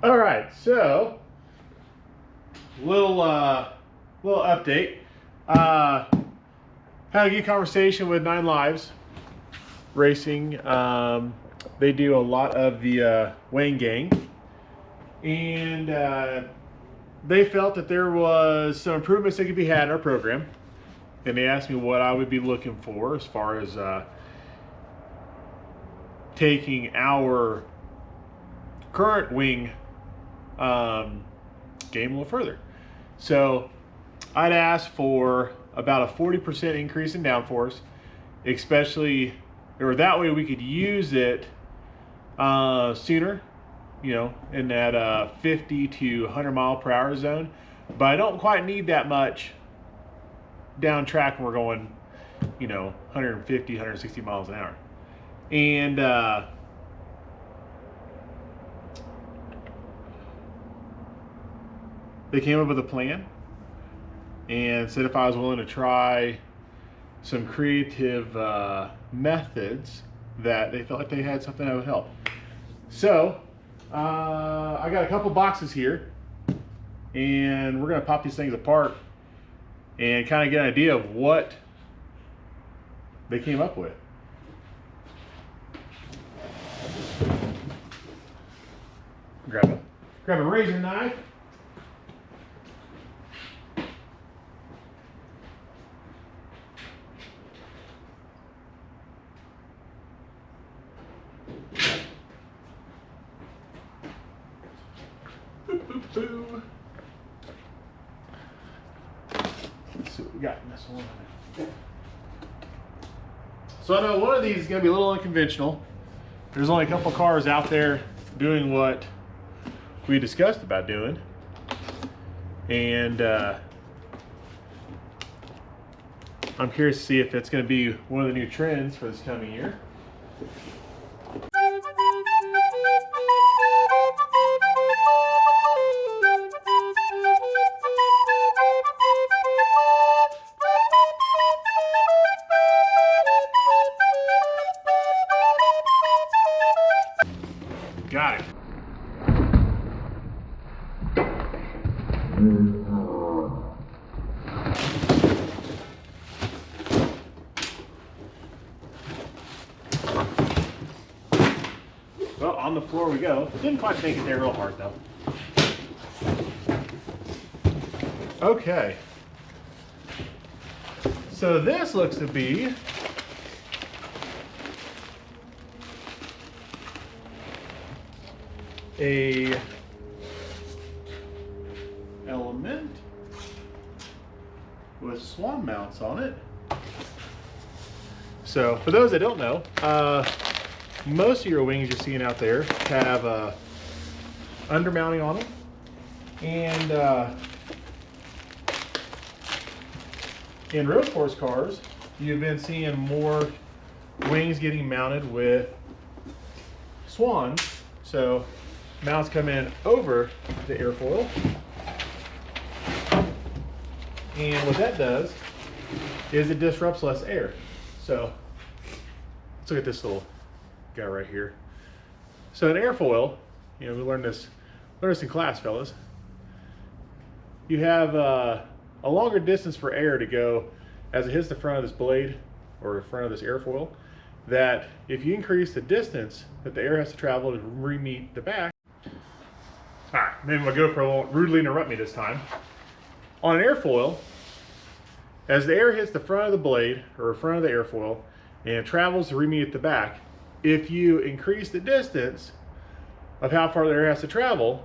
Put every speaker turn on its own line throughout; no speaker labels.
All right, so little update. Had a good conversation with 9 Lives Racing. They do a lot of the Wang Gang, and they felt that there was some improvements that could be had in our program, and they asked me what I would be looking for as far as taking our current wing game a little further. So I'd ask for about a 40% increase in downforce, especially, or that way we could use it sooner, you know, in that 50 to 100 mile per hour zone. But I don't quite need that much down track when we're going, you know, 150, 160 miles an hour. And they came up with a plan and said if I was willing to try some creative methods, that they felt like they had something that would help. So I got a couple boxes here, and we're gonna pop these things apart and kind of get an idea of what they came up with. Grab a razor knife. Let's see what we got in this one. So I know one of these is going to be a little unconventional. There's only a couple cars out there doing what we discussed about doing, and I'm curious to see if it's going to be one of the new trends for this coming year. Got it. Well, on the floor we go. Didn't quite make it there real hard though. Okay. So this looks to be a element with swan mounts on it. So for those that don't know, most of your wings you're seeing out there have undermounting on them, and in road course cars you've been seeing more wings getting mounted with swans. So mounts come in over the airfoil, and what that does is it disrupts less air. So let's look at this little guy right here. So an airfoil, you know, we learned this in class, fellas. You have a longer distance for air to go as it hits the front of this blade or the front of this airfoil, that if you increase the distance that the air has to travel to re-meet the back. All right, maybe my GoPro won't rudely interrupt me this time. On an airfoil, as the air hits the front of the blade or front of the airfoil and it travels to re-meet at the back, if you increase the distance of how far the air has to travel,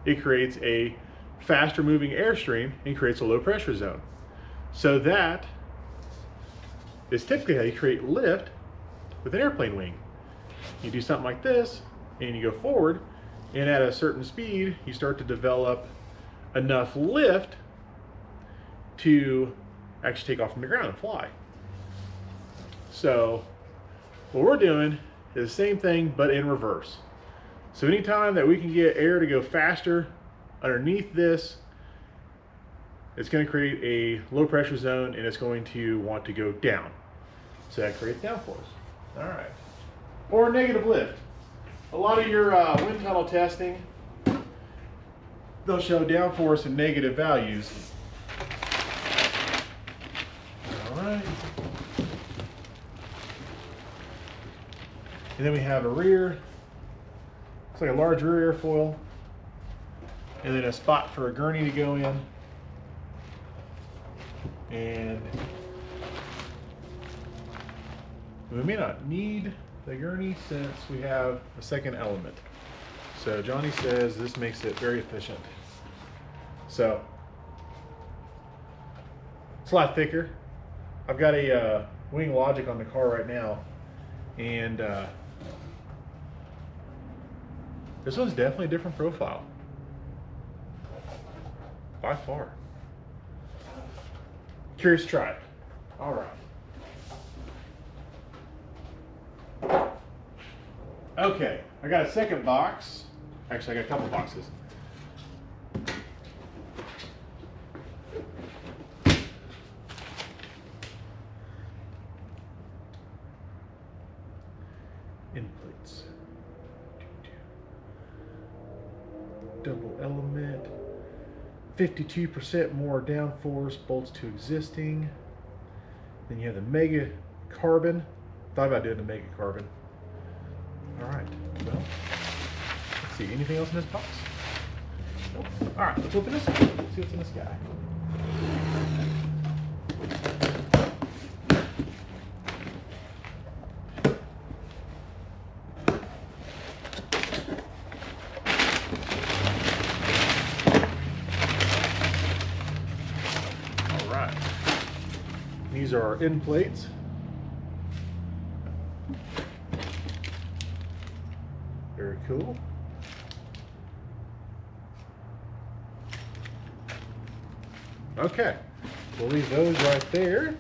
it creates a faster moving airstream and creates a low pressure zone. So that is typically how you create lift with an airplane wing. You do something like this and you go forward, and at a certain speed you start to develop enough lift to actually take off from the ground and fly. So what we're doing is the same thing but in reverse. So anytime that we can get air to go faster underneath this, it's going to create a low pressure zone and it's going to want to go down. So that creates downforce. All right. Or negative lift. A lot of your wind tunnel testing they'll show downforce and negative values. All right. And then we have a rear. It's like a large rear airfoil. And then a spot for a gurney to go in. And we may not need the gurney since we have a second element. So Johnny says this makes it very efficient. So it's a lot thicker. I've got a Wing Logic on the car right now, and this one's definitely a different profile by far. Curious to try it. All right. Okay, I got a second box. Actually, I got a couple boxes. End plates. Double element. 52% more downforce, bolts to existing. Then you have the Mega Carbon. Thought about doing the Mega Carbon. All right, well, let's see, anything else in this box? Nope. All right, let's open this up. See what's in this guy. All right, these are our end plates. Very cool. Okay, we'll leave those right there.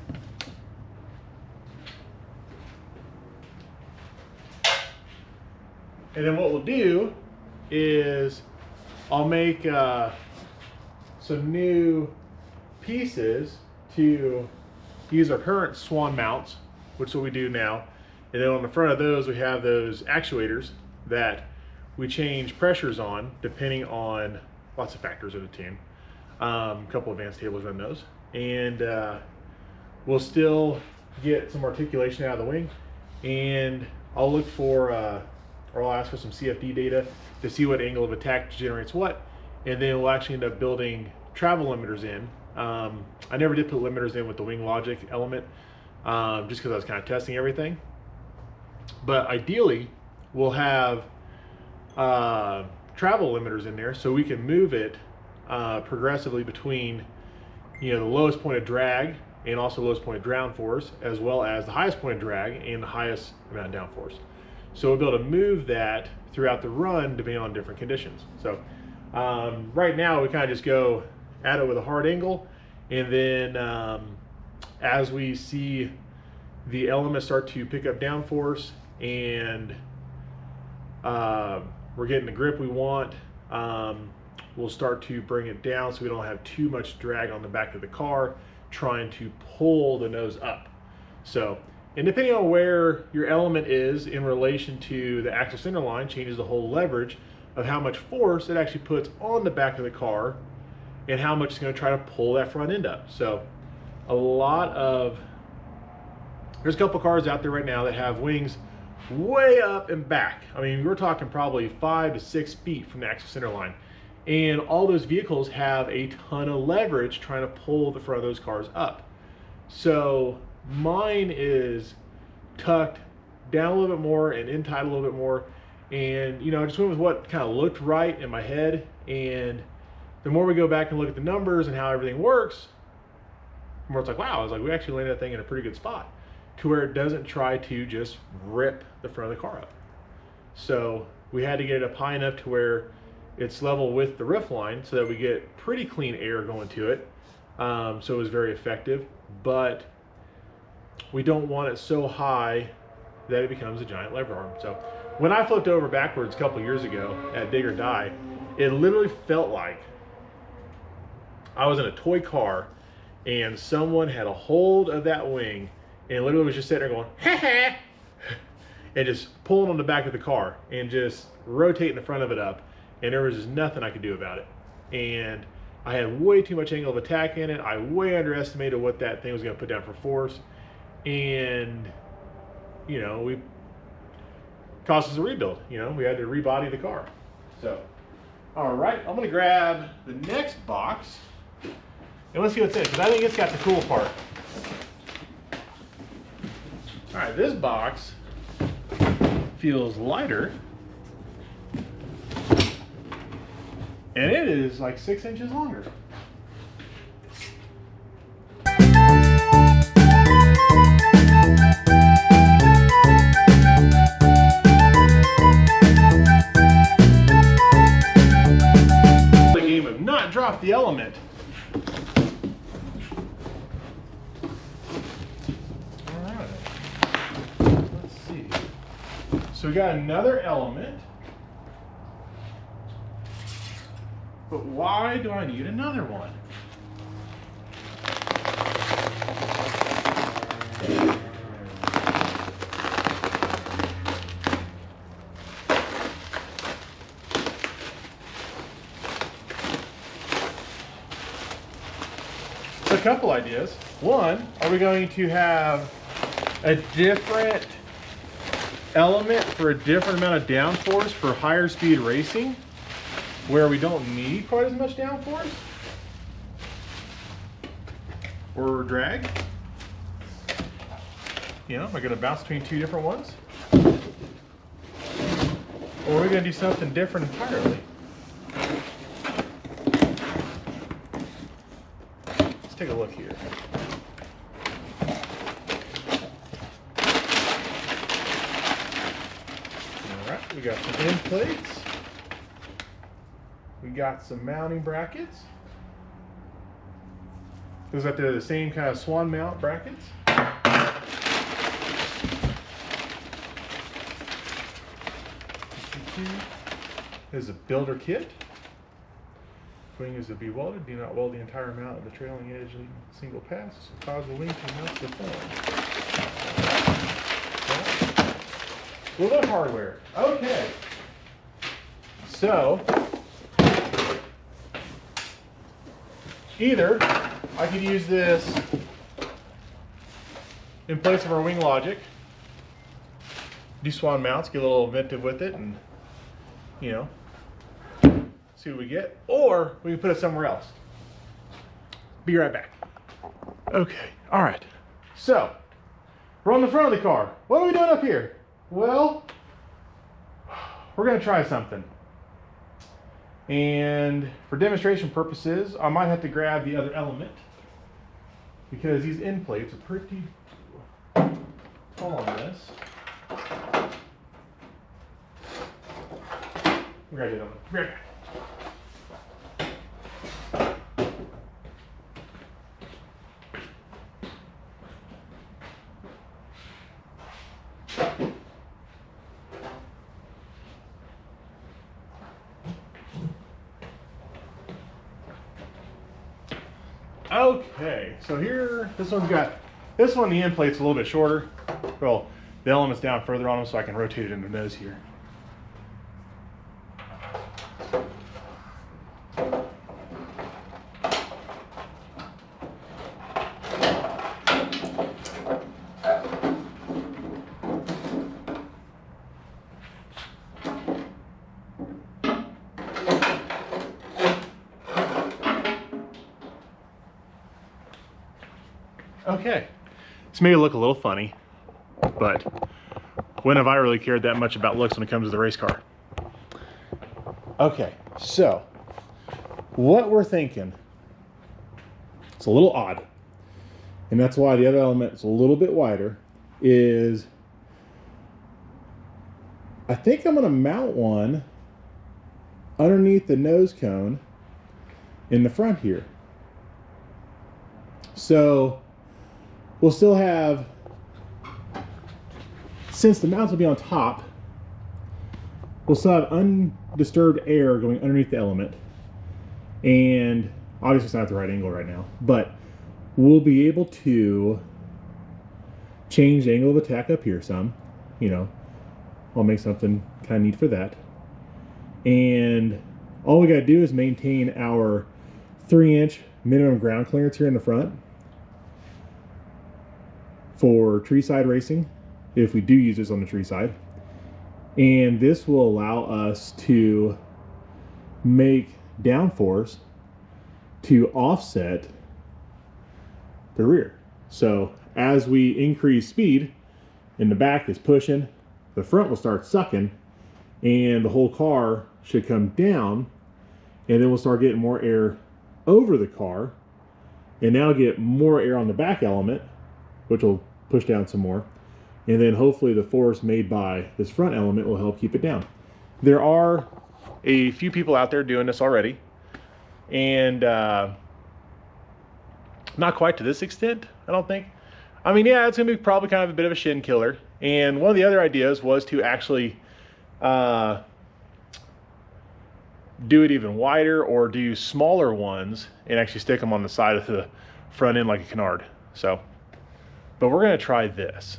And then what we'll do is I'll make some new pieces to use our current Swan mounts, which is what we do now. And then on the front of those, we have those actuators that we change pressures on depending on lots of factors of the tune. A couple advanced tables run those, and we'll still get some articulation out of the wing, and I'll look for or I'll ask for some CFD data to see what angle of attack generates what, and then we'll actually end up building travel limiters in. I never did put limiters in with the Wing Logic element, just because I was kind of testing everything, but ideally we'll have travel limiters in there so we can move it progressively between, you know, the lowest point of drag and also the lowest point of downforce, as well as the highest point of drag and the highest amount of downforce. So we'll be able to move that throughout the run depending on different conditions. So right now we kind of just go at it with a hard angle, and then as we see the elements start to pick up downforce and we're getting the grip we want, we'll start to bring it down so we don't have too much drag on the back of the car trying to pull the nose up. So, and depending on where your element is in relation to the axle center line changes the whole leverage of how much force it actually puts on the back of the car and how much it's going to try to pull that front end up. So there's a couple cars out there right now that have wings way up and back. I mean, we're talking probably 5 to 6 feet from the axle center line. And all those vehicles have a ton of leverage trying to pull the front of those cars up. So mine is tucked down a little bit more and in tight a little bit more. And, you know, I just went with what kind of looked right in my head. And the more we go back and look at the numbers and how everything works, the more it's like, wow, I was like, we actually landed that thing in a pretty good spot to where it doesn't try to just rip the front of the car up. So we had to get it up high enough to where it's level with the roof line so that we get pretty clean air going to it. So it was very effective, but we don't want it so high that it becomes a giant lever arm. So when I flipped over backwards a couple years ago at Dig or Die, it literally felt like I was in a toy car and someone had a hold of that wing and literally was just sitting there going, ha ha, and just pulling on the back of the car and just rotating the front of it up. And there was just nothing I could do about it. and I had way too much angle of attack in it. I way underestimated what that thing was going to put down for force, and you know, we cost us a rebuild. You know, we had to rebody the car. So, all right, I'm going to grab the next box and let's see what's in it, because I think it's got the cool part. All right, this box feels lighter, and it is like 6 inches longer. The game of not drop the element. So we got another element, but why do I need another one? So a couple ideas. One, are we going to have a different element for a different amount of downforce for higher speed racing where we don't need quite as much downforce or drag? You know, am I going to bounce between two different ones? Or are we going to do something different entirely? Let's take a look here. We got some end plates. We got some mounting brackets. Those up there are the same kind of swan mount brackets. There's a builder kit. Wing is to be welded. Do not weld the entire mount of the trailing edge in a single pass. This will cause the wing to melt the form. A little bit of hardware. Okay. So, either I could use this in place of our wing logic, do swan mounts, get a little inventive with it, and, you know, see what we get. Or we can put it somewhere else. Be right back. Okay. All right. So, we're on the front of the car. What are we doing up here? Well, we're going to try something. And for demonstration purposes, I might have to grab the other element because these end plates are pretty tall on this. We're going to do it. Right back. Okay, so here, this one, the end plate's a little bit shorter. Well, the element's down further on them so I can rotate it in the nose here. Okay, this may look a little funny, but when have I really cared that much about looks when it comes to the race car? Okay, so what we're thinking, it's a little odd, and that's why the other element is a little bit wider, is I think I'm going to mount one underneath the nose cone in the front here. So we'll still have, since the mounts will be on top, we'll still have undisturbed air going underneath the element. And obviously it's not at the right angle right now, but we'll be able to change the angle of attack up here some, you know, I'll make something kind of neat for that. And All we got to do is maintain our 3-inch minimum ground clearance here in the front for tree side racing, if we do use this on the tree side. And this will allow us to make downforce to offset the rear. So as we increase speed and the back is pushing, the front will start sucking and the whole car should come down, and then we'll start getting more air over the car, and now get more air on the back element, which will push down some more, and then hopefully the force made by this front element will help keep it down. There are a few people out there doing this already, and not quite to this extent, I don't think. I mean, yeah, it's gonna be probably kind of a bit of a shin killer. And one of the other ideas was to actually do it even wider, or do smaller ones and actually stick them on the side of the front end like a canard. So, but we're gonna try this.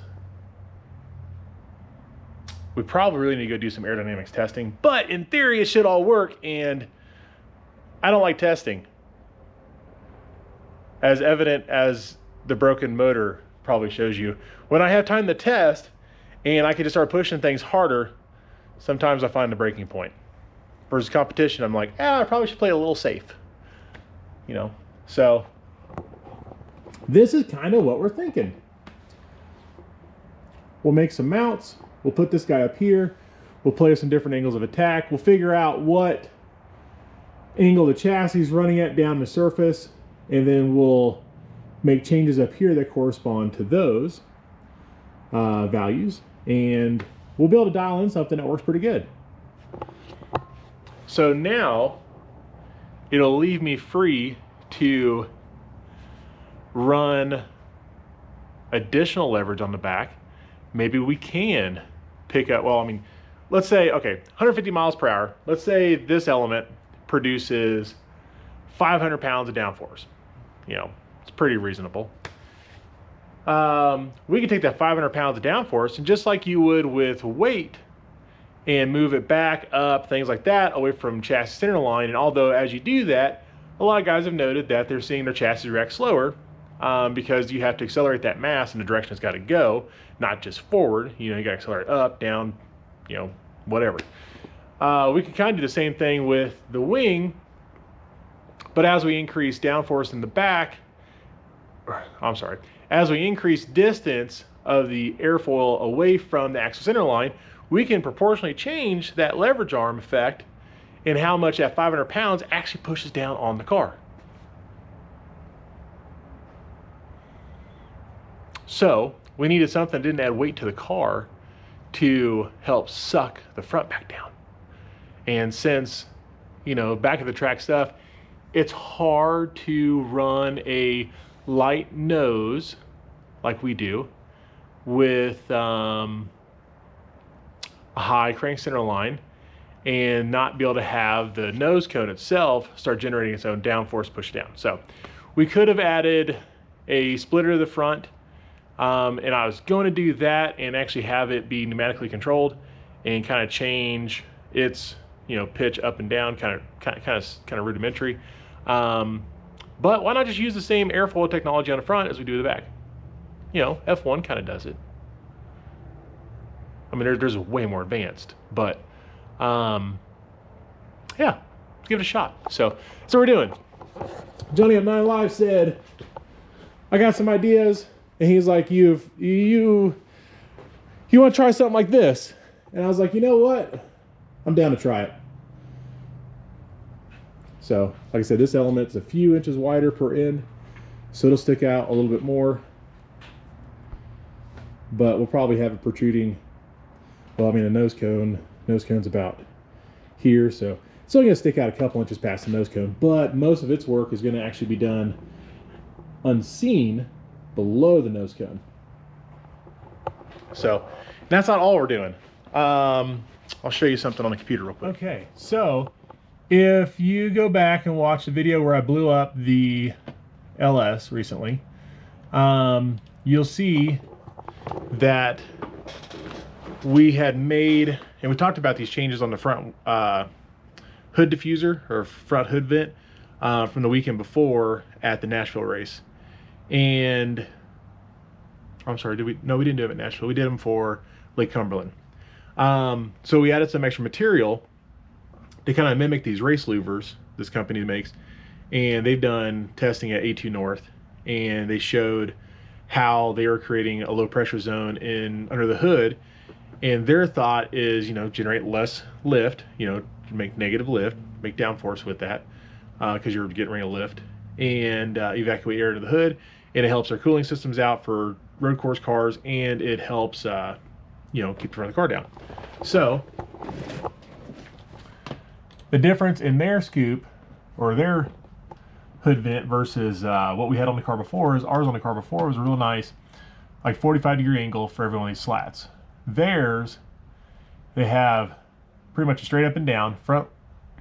We probably really need to go do some aerodynamics testing, but in theory it should all work, and I don't like testing. As evident as the broken motor probably shows you. When I have time to test and I can just start pushing things harder, sometimes I find the breaking point. Versus competition, I'm like, I probably should play a little safe. You know, so this is kind of what we're thinking. We'll make some mounts. We'll put this guy up here. We'll play with some different angles of attack. We'll figure out what angle the chassis is running at down the surface, and then we'll make changes up here that correspond to those values, and we'll be able to dial in something that works pretty good. So now it'll leave me free to run additional leverage on the back. Maybe we can pick up, well, I mean, let's say, okay, 150 miles per hour. Let's say this element produces 500 pounds of downforce. You know, it's pretty reasonable. We can take that 500 pounds of downforce, and just like you would with weight, and move it back up, things like that, away from chassis center line. And although as you do that, a lot of guys have noted that they're seeing their chassis react slower because you have to accelerate that mass in the direction it's got to go, not just forward. You know, you got to accelerate up, down, you know, whatever. We can kind of do the same thing with the wing, but as we increase downforce in the back, I'm sorry, as we increase distance of the airfoil away from the axle center line, we can proportionally change that leverage arm effect and how much that 500 pounds actually pushes down on the car. So we needed something that didn't add weight to the car to help suck the front back down. And since, you know, back of the track stuff, it's hard to run a light nose like we do with a high crank center line and not be able to have the nose cone itself start generating its own downforce push down. So we could have added a splitter to the front, and I was going to do that and actually have it be pneumatically controlled and kind of change its, you know, pitch up and down, kind of rudimentary. But why not just use the same airfoil technology on the front as we do the back? You know, F1 kind of does it. I mean, there's a way more advanced, but yeah, let's give it a shot. So that's what we're doing. Johnny at 9 Live said, I got some ideas, and he's like, you want to try something like this? And I was like, you know what? I'm down to try it. So, like I said, this element's a few inches wider per end, so it'll stick out a little bit more, but we'll probably have it protruding. Well, I mean, the nose cone's about here, so it's only going to stick out a couple inches past the nose cone, but most of its work is going to actually be done unseen below the nose cone. So that's not all we're doing. I'll show you something on the computer real quick. Okay, so if you go back and watch the video where I blew up the LS recently, you'll see that we had made, and we talked about these changes on the front hood diffuser or front hood vent from the weekend before at the Nashville race. And I'm sorry, no, we didn't do them at Nashville. We did them for Lake Cumberland. So we added some extra material to kind of mimic these race louvers this company makes, and they've done testing at A2 North, and they showed how they were creating a low pressure zone under the hood, and their thought is, you know, generate less lift, you know, make negative lift, make downforce with that, because you're getting rid of lift, and evacuate air into the hood, and it helps our cooling systems out for road course cars, and it helps you know, keep the front of the car down. So the difference in their scoop or their hood vent versus what we had on the car before is ours on the car before was a real nice, like 45-degree angle for every one of these slats. Theirs, they have pretty much a straight up and down front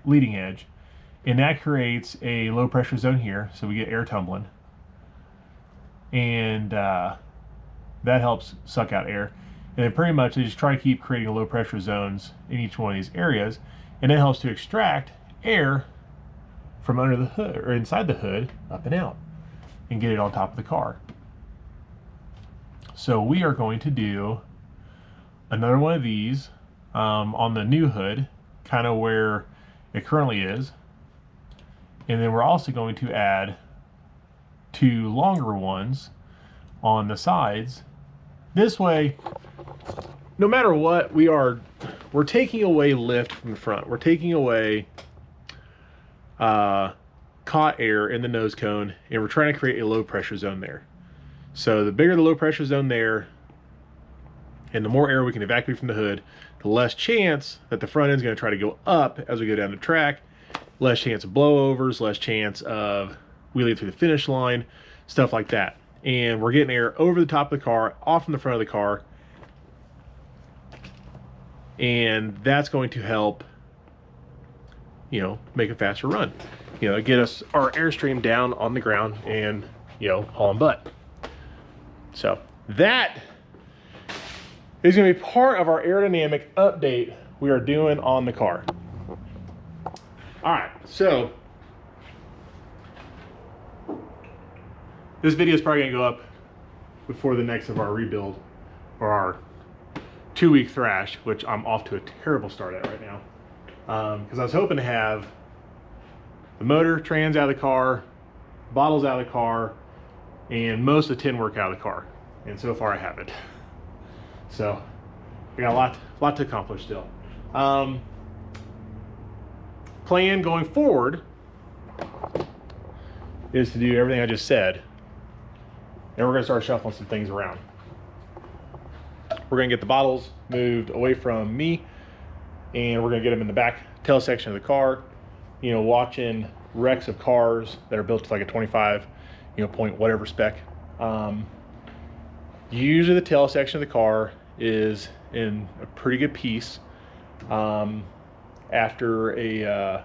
leading edge, and that creates a low pressure zone here, so we get air tumbling, and that helps suck out air. And then pretty much they just try to keep creating low pressure zones in each one of these areas, and it helps to extract air from under the hood or inside the hood up and out and get it on top of the car. So we are going to do another one of these on the new hood, kind of where it currently is, and then we're also going to add 2 longer ones on the sides. This way, no matter what, we're taking away lift from the front. We're taking away caught air in the nose cone, and we're trying to create a low pressure zone there. So the bigger the low pressure zone there, and the more air we can evacuate from the hood, the less chance that the front end is going to try to go up as we go down the track, less chance of blowovers, less chance of wheeling through the finish line, stuff like that. And we're getting air over the top of the car, off in the front of the car, and that's going to help, you know, make a faster run, you know, get us our airstream down on the ground and, you know, hauling butt. So that is going to be part of our aerodynamic update we are doing on the car. All right, so this video is probably going to go up before the next of our rebuild or our 2-week thrash, which I'm off to a terrible start at right now. Because I was hoping to have the motor, trans out of the car, bottles out of the car, and most of the tin work out of the car. And so far I haven't. So I got a lot to accomplish still. Plan going forward is to do everything I just said, and we're going to start shuffling some things around. We're going to get the bottles moved away from me, and we're going to get them in the back tail section of the car, you know, watching wrecks of cars that are built to like a 25, you know, point whatever spec. Usually the tail section of the car is in a pretty good piece after a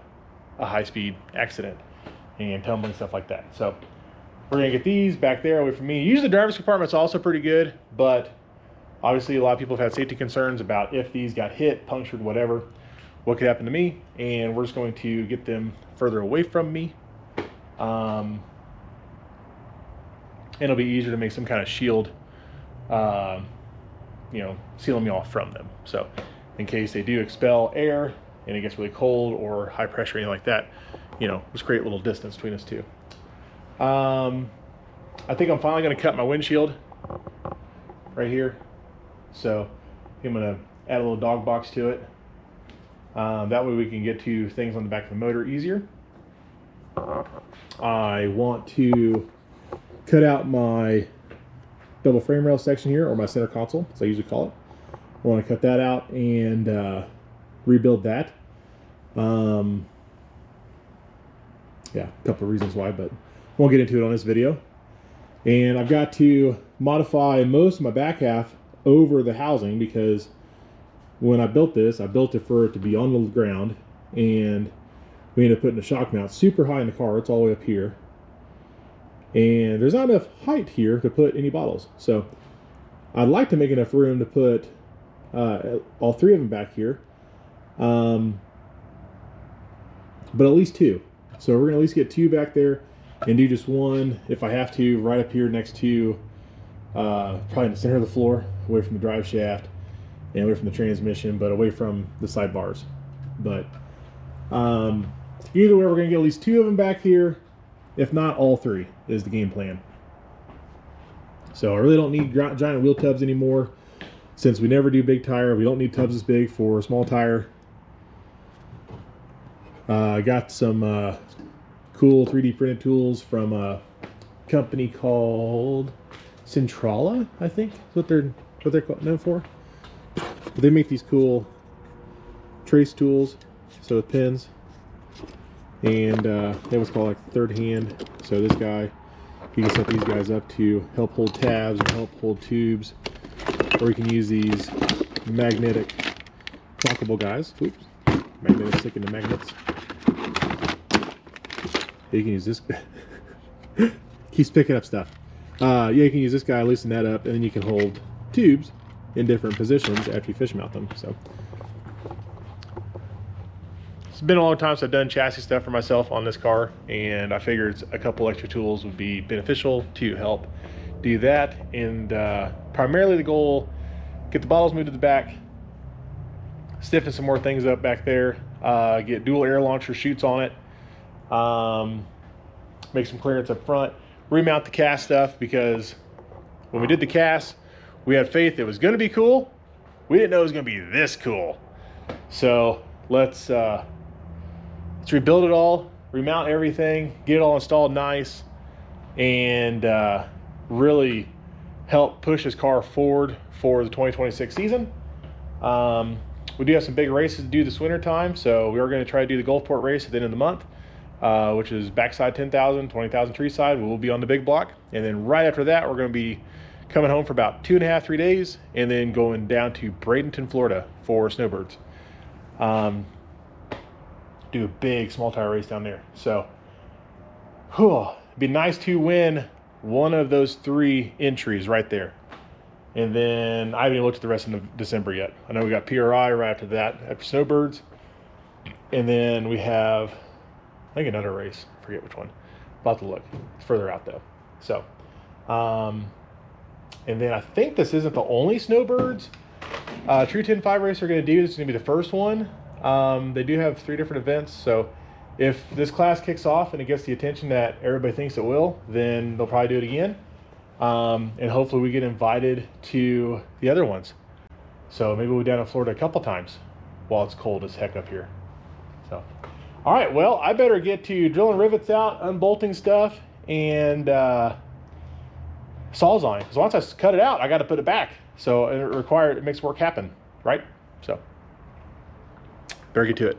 high-speed accident and tumbling, stuff like that. So we're going to get these back there away from me. Usually the driver's compartment's also pretty good, but obviously a lot of people have had safety concerns about if these got hit, punctured, whatever, what could happen to me, and we're just going to get them further away from me. And it'll be easier to make some kind of shield, you know, sealing me off from them. So in case they do expel air and it gets really cold or high pressure or anything like that, you know, just create a little distance between us two. I think I'm finally going to cut my windshield right here. So I'm going to add a little dog box to it. That way we can get to things on the back of the motor easier. I want to cut out my double frame rail section here, or my center console, as I usually call it. I want to cut that out and rebuild that. Yeah, a couple of reasons why, but won't get into it on this video. And I've got to modify most of my back half over the housing, because when I built this, I built it for it to be on the ground, and we ended up putting a shock mount super high in the car. It's all the way up here, and there's not enough height here to put any bottles. So I'd like to make enough room to put all 3 of them back here. but at least 2. So we're gonna at least get 2 back there and do just 1, if I have to, right up here next to, probably in the center of the floor, away from the drive shaft and away from the transmission, but away from the sidebars. But either way, we're gonna get at least 2 of them back here. If not, all 3 is the game plan. So I really don't need giant wheel tubs anymore. Since we never do big tire, we don't need tubs this big for a small tire. I got some cool 3D printed tools from a company called Centrala, I think is what they're known for. But they make these cool trace tools, so with pins, and they have what's called like third hand. So this guy, you can set these guys up to help hold tabs or help hold tubes, or you can use these magnetic lockable guys. Oops, magnets stick into magnets. You can use this. Keeps picking up stuff. Yeah, you can use this guy, loosen that up, and then you can hold tubes in different positions after you fish mount them. So it's been a long time since I've done chassis stuff for myself on this car, and I figured a couple extra tools would be beneficial to help do that. And primarily the goal, get the bottles moved to the back, stiffen some more things up back there, get dual air launcher chutes on it, make some clearance up front, remount the cast stuff, because when we did the cast, we had faith it was going to be cool. We didn't know it was going to be this cool. So let's rebuild it all, remount everything, get it all installed nice, and really help push this car forward for the 2026 season. We do have some big races to do this winter time, so we are going to try to do the Gulfport race at the end of the month, which is backside 10,000, 20,000 tree side. We will be on the big block, and then right after that, we're going to be coming home for about 2.5, 3 days, and then going down to Bradenton, Florida for snowbirds. Do a big small tire race down there. So, it'd be nice to win one of those 3 entries right there. And then I haven't even looked at the rest of December yet. I know we got PRI right after that, after snowbirds. And then we have, I think, another race. I forget which one. About to look. It's further out though. So, and then I think this isn't the only snowbirds True 10-5 race are going to do. This is going to be the first one. They do have 3 different events, so if this class kicks off and it gets the attention that everybody thinks it will, then they'll probably do it again, and hopefully we get invited to the other ones. So maybe we'll be down in Florida a couple times while it's cold as heck up here. So, all right, well, I better get to drilling rivets out, unbolting stuff, and sawzawing, because once I cut it out, I got to put it back. So it makes work happen, right? So better get to it.